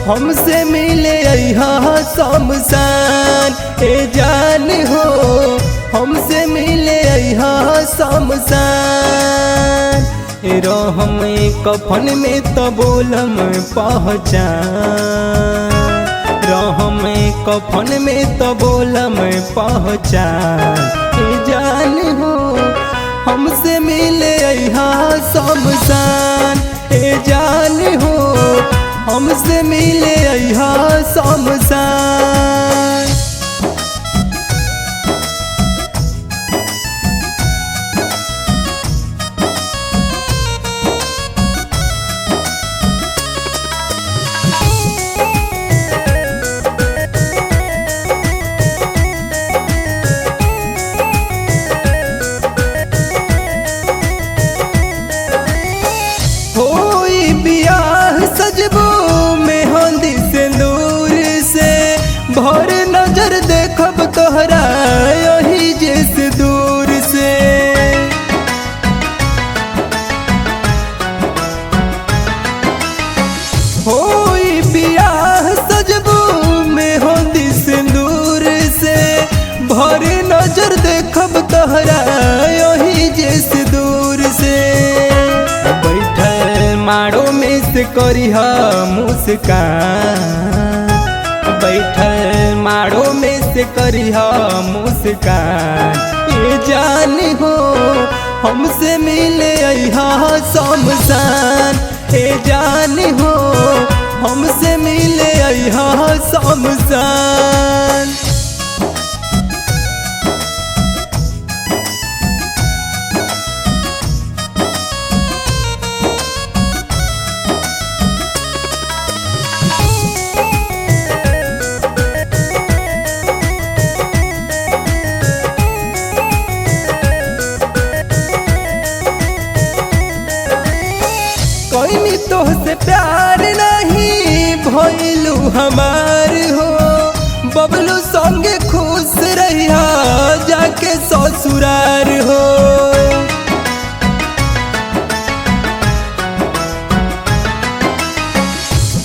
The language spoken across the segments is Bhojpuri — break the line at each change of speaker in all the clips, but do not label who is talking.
हमसे मिले अइहा शमशान ए जान हो, हमसे मिले अइहा शमशान। रहम कफन में तो बोलम पहचान, रहम कफन में तो बोलम पहचान ए जान हो, हमसे मिले अइहा शमशान ए जान हो, हमसे मिले अइहा शमशान। होई बियाह सजबो मेहंदी सिंदूर से, भर नजर देखब तोहरा यही जैसे दूर से। होई बियाह सजबो मेहंदी सिंदूर से, भर नजर देखब तोहरा यही जैसे दूर से। माड़ो में से करिहा मुस्कान, बैठल माड़ो में से करिहा मुस्कान ये जान हो, हमसे मिले अइहा शमशान ए जान हो, हमसे मिले अइहा शमशान। कोई तोहसे प्यार नहीं भइलू हमार हो, बबलू संगे खुश रहिया जाके ससुरार हो।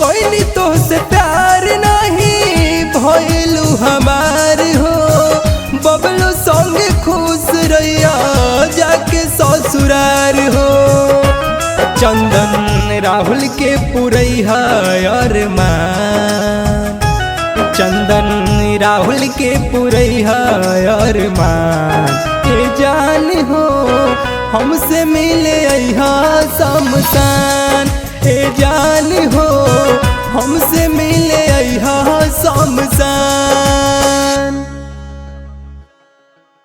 कोई तोहसे प्यार नहीं भइलू हमार हो, बबलू संगे खुश रहिया जाके ससुरार हो। चंदन राहुल के पुरैहा अरमान, चंदन राहुल के पुरैहा अरमान ए जान हो, हमसे मिले अइहा शमशान ए जान हो, हमसे